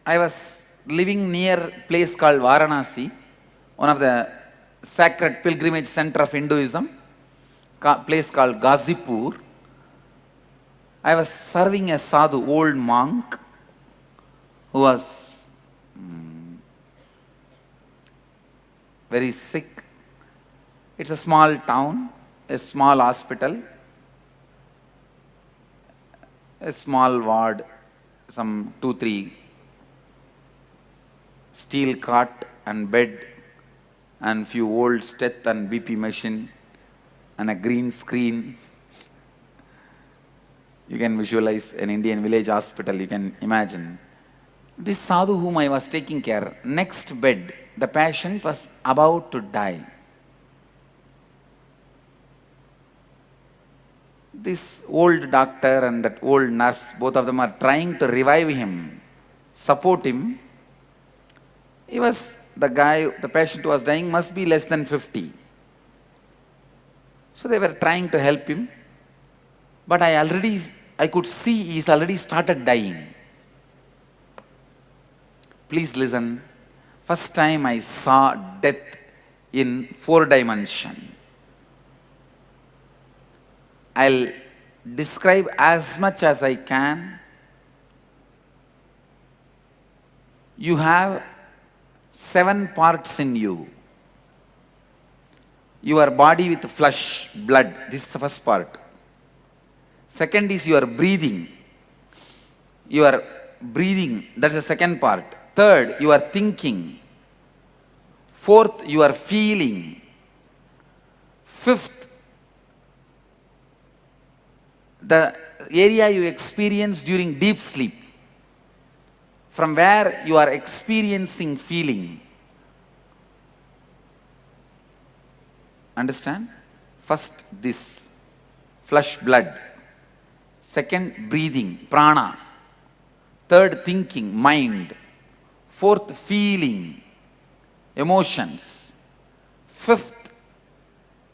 I was living near a place called Varanasi, one of the sacred pilgrimage center of Hinduism, place called Ghazipur. I was serving a sadhu, old monk, who was very sick. It's a small town, a small hospital, a small ward, some 2-3 steel cot and bed and few old steth and BP machine and a green screen. You can visualize an Indian village hospital, you can imagine. This sadhu whom I was taking care, next bed, the patient was about to die. This old doctor and that old nurse, both of them are trying to revive him, support him. The patient who was dying must be less than 50. So they were trying to help him. But I could see he's already started dying. Please listen. First time I saw death in 4 dimension. I'll describe as much as I can. You have 7 parts in you. Your body with flesh, blood. This is the first part. Second is your breathing. Your breathing, that's the second part. Third, you are thinking. Fourth, you are feeling. Fifth, the area you experience during deep sleep, from where you are experiencing feeling. Understand? First, this flesh, blood. Second, breathing, prana. Third, thinking, mind. Fourth, feeling, emotions. Fifth,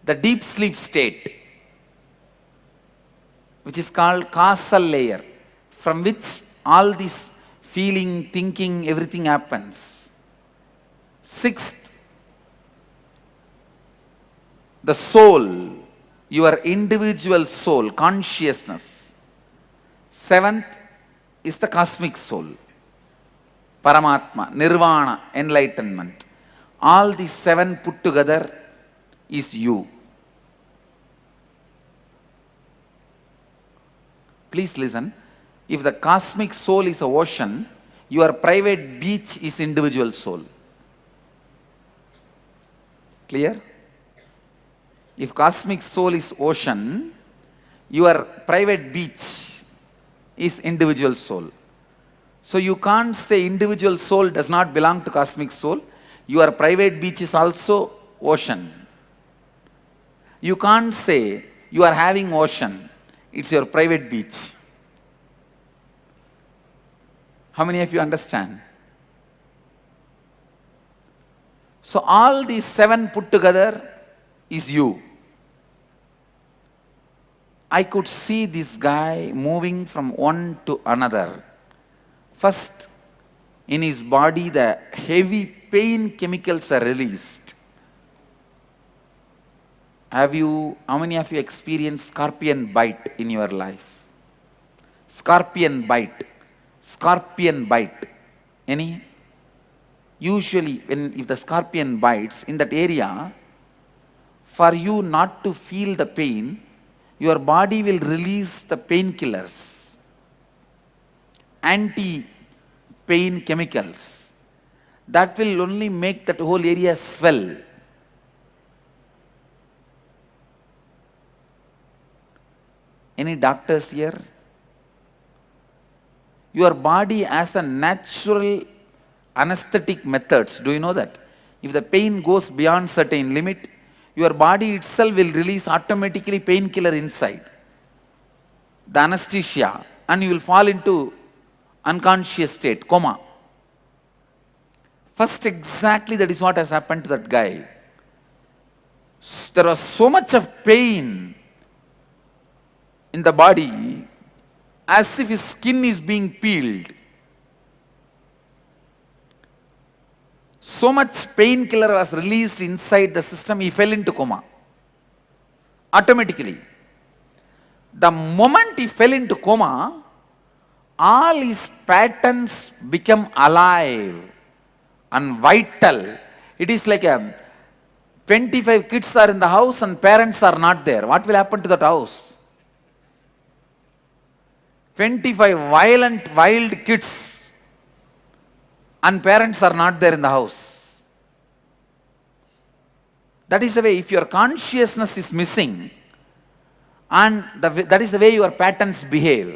the deep sleep state, which is called causal layer, from which all this feeling, thinking, everything happens. Sixth, the soul, your individual soul, consciousness. Seventh is the cosmic soul, Paramatma, Nirvana, enlightenment. All these 7 put together is you. Please listen. If the cosmic soul is an ocean, your private beach is individual soul. Clear? If cosmic soul is ocean, your private beach is individual soul. So you can't say individual soul does not belong to cosmic soul. Your private beach is also ocean. You can't say you are having ocean. It's your private beach. How many of you understand? So all these 7 put together is you. I could see this guy moving from one to another. First, in his body, the heavy pain chemicals are released. How many of you experienced scorpion bite in your life? Scorpion bite. Scorpion bite. Any? Usually, if the scorpion bites in that area, for you not to feel the pain, your body will release the painkillers, anti-pain chemicals. That will only make that whole area swell. Any doctors here? Your body has a natural anesthetic methods. Do you know that? If the pain goes beyond certain limit, your body itself will release automatically painkiller inside, the anesthesia, and you will fall into unconscious state, coma. First, exactly that is what has happened to that guy. There was so much of pain in the body, as if his skin is being peeled. so much painkiller was released inside the system, he fell into coma. Automatically. The moment he fell into coma, all his patterns become alive and vital. It is like 25 kids are in the house and parents are not there. What will happen to that house? 25 violent, wild kids and parents are not there in the house. That is the way, if your consciousness is missing, and that is the way your patterns behave.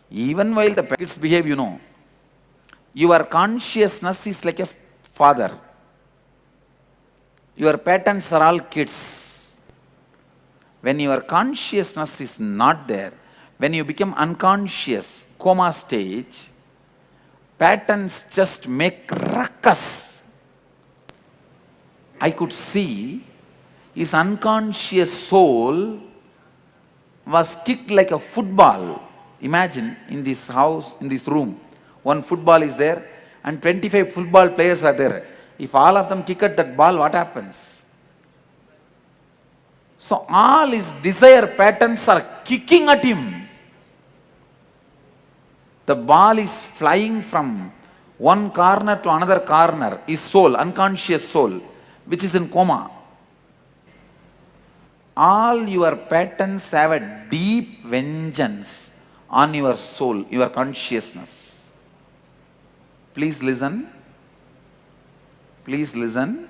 Even while the kids behave, your consciousness is like a father. Your patterns are all kids. When your consciousness is not there, when you become unconscious, coma stage, patterns just make ruckus. I could see his unconscious soul was kicked like a football. Imagine in this house, in this room, one football is there and 25 football players are there. If all of them kick at that ball, what happens? So all his desire patterns are kicking at him. The ball is flying from one corner to another corner. His soul, unconscious soul, which is in coma. All your patterns have a deep vengeance on your soul, your consciousness. Please listen. Please listen.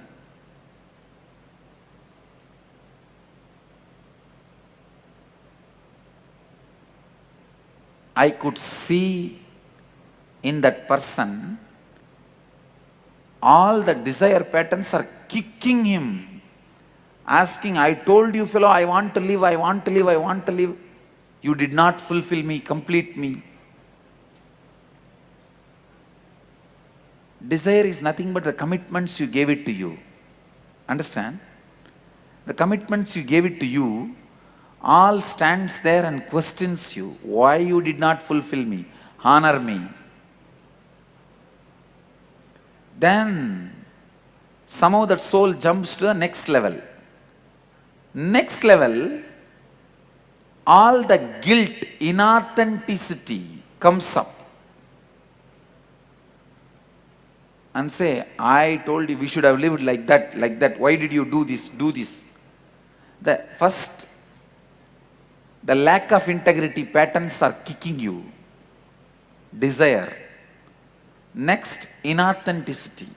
I could see in that person all the desire patterns are kicking him, asking, I told you, fellow, I want to live, I want to live, I want to live. You did not fulfill me, complete me. Desire is nothing but the commitments you gave it to you. Understand? The commitments you gave it to you, all stands there and questions you. Why you did not fulfill me? Honor me. Then somehow that soul jumps to the next level. Next level, all the guilt, inauthenticity comes up. And say, I told you we should have lived like that, like that. Why did you do this, do this? The first, the lack of integrity patterns are kicking you. Desire. Next, inauthenticity.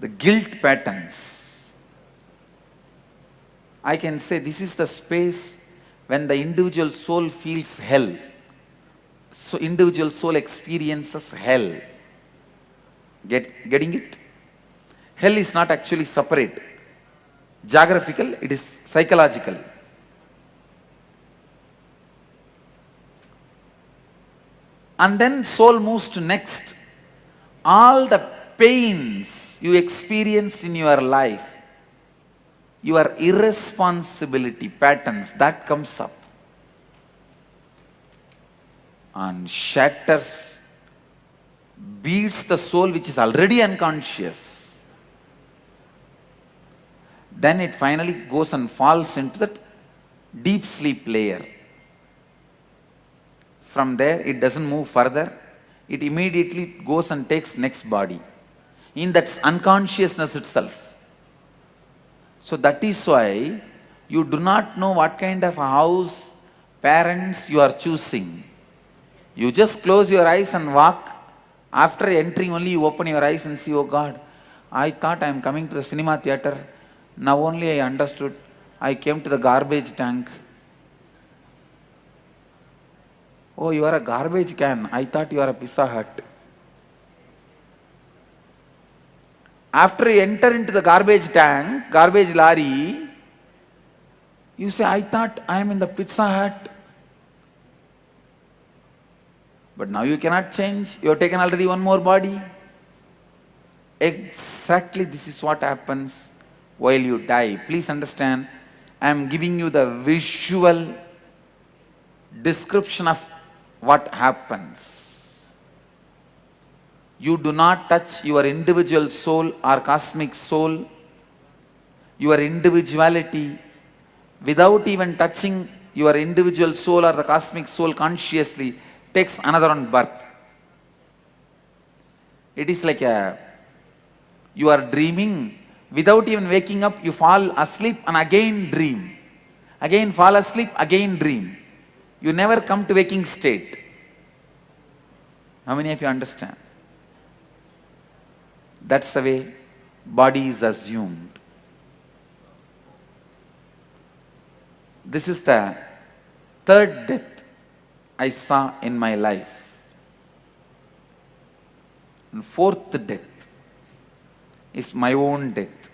The guilt patterns. I can say this is the space when the individual soul feels hell. So individual soul experiences hell. Getting it? Hell is not actually separate. Geographical, it is psychological. And then soul moves to next. All the pains you experienced in your life, your irresponsibility patterns, that comes up and shatters, beats the soul which is already unconscious. Then it finally goes and falls into that deep sleep layer. From there, it doesn't move further. It immediately goes and takes next body in that unconsciousness itself. So that is why you do not know what kind of a house, parents you are choosing. You just close your eyes and walk. After entering only, you open your eyes and see, oh God, I thought I am coming to the cinema theater. Now only I understood. I came to the garbage tank. Oh, you are a garbage can. I thought you are a Pizza Hut. After you enter into the garbage tank, garbage lorry, you say, I thought I am in the Pizza Hut. But now you cannot change. You have taken already one more body. Exactly this is what happens while you die. Please understand, I am giving you the visual description of what happens. You do not touch your individual soul or cosmic soul, your individuality, without even touching your individual soul or the cosmic soul consciously, takes another one birth. It is like you are dreaming, without even waking up, you fall asleep and again dream. Again fall asleep, again dream. You never come to waking state. How many of you understand? That's the way body is assumed. This is the third death I saw in my life. And fourth death is my own death.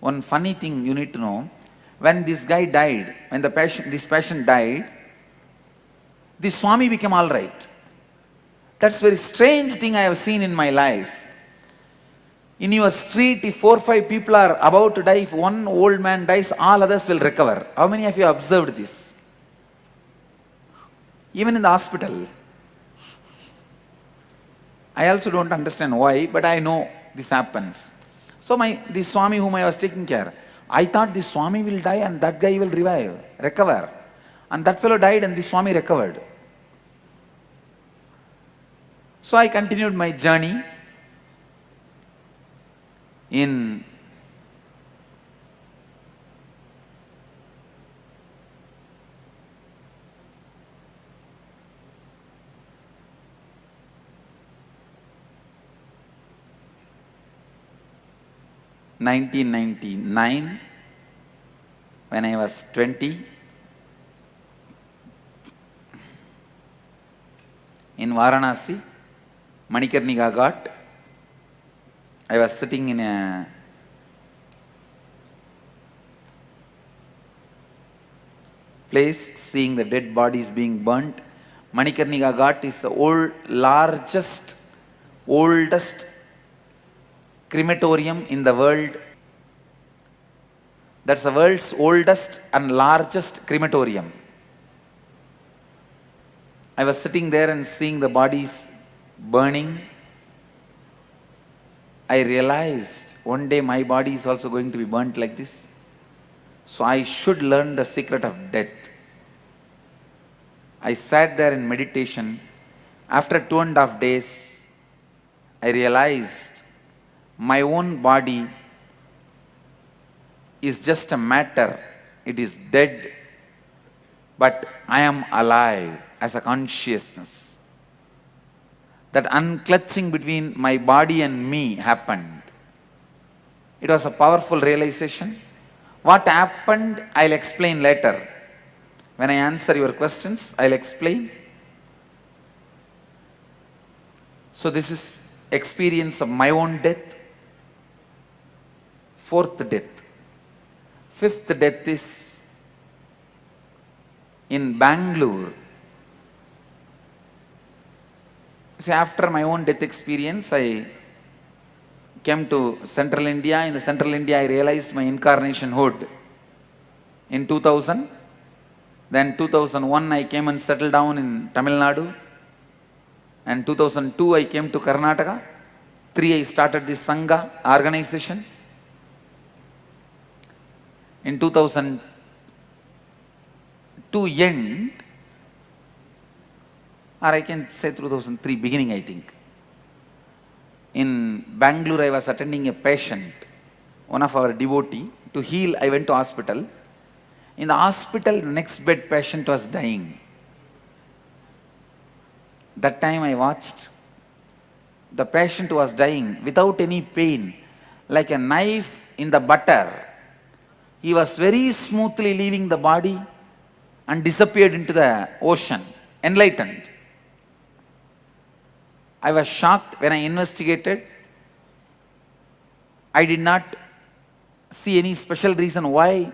One funny thing you need to know, when this guy died, when this patient died, the Swami became all right. That's a very strange thing I have seen in my life. In your street, if 4 or 5 people are about to die, if one old man dies, all others will recover. How many of you have observed this? Even in the hospital. I also don't understand why, but I know this happens. So the Swami whom I was taking care, I thought the Swami will die and that guy will recover. And that fellow died and the Swami recovered. So I continued my journey in (1999), when I was 20, in Varanasi, Manikarnika Ghat. I was sitting in a place seeing the dead bodies being burnt. Manikarnika Ghat is the oldest crematorium in the world. That's the world's oldest and largest crematorium. I was sitting there and seeing the bodies burning. I realized one day my body is also going to be burnt like this. So I should learn the secret of death. I sat there in meditation. After 2.5 days, I realized my own body is just a matter. It is dead, but I am alive as a consciousness. That unclutching between my body and me happened. It was a powerful realization. What happened, I'll explain later. When I answer your questions, I'll explain. So this is experience of my own death. Fourth death. Fifth death is in Bangalore. See, after my own death experience, I came to Central India. In the Central India, I realized my incarnationhood in 2000. Then 2001, I came and settled down in Tamil Nadu. And 2002, I came to Karnataka. 3, I started this Sangha organization. In 2002 end, or I can say 2003 beginning, I think. In Bangalore, I was attending a patient, one of our devotee. To heal, I went to hospital. In the hospital, the next bed patient was dying. That time I watched. The patient was dying without any pain, like a knife in the butter. He was very smoothly leaving the body and disappeared into the ocean, enlightened. I was shocked when I investigated. I did not see any special reason why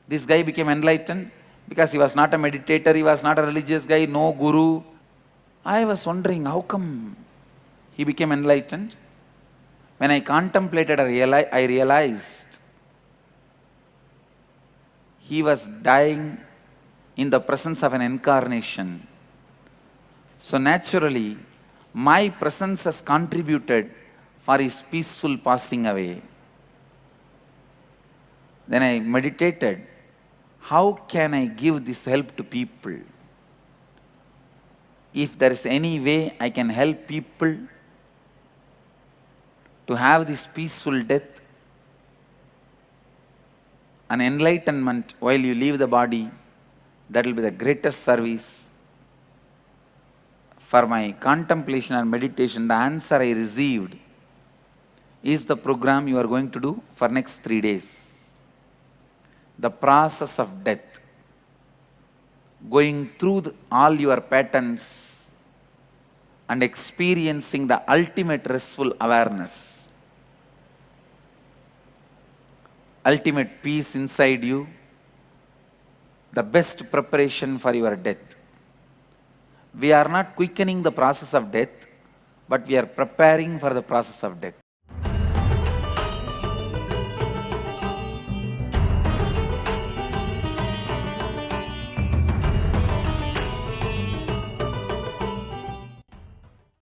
this guy became enlightened, because he was not a meditator, he was not a religious guy, no guru. I was wondering how come he became enlightened. When I contemplated, I realized he was dying in the presence of an incarnation. So naturally, my presence has contributed for his peaceful passing away. Then I meditated, how can I give this help to people? If there is any way I can help people to have this peaceful death, an enlightenment while you leave the body, that will be the greatest service. For my contemplation and meditation, the answer I received is the program you are going to do for next 3 days. The process of death. Going through all your patterns and experiencing the ultimate restful awareness. Ultimate peace inside you. The best preparation for your death. We are not quickening the process of death, but we are preparing for the process of death.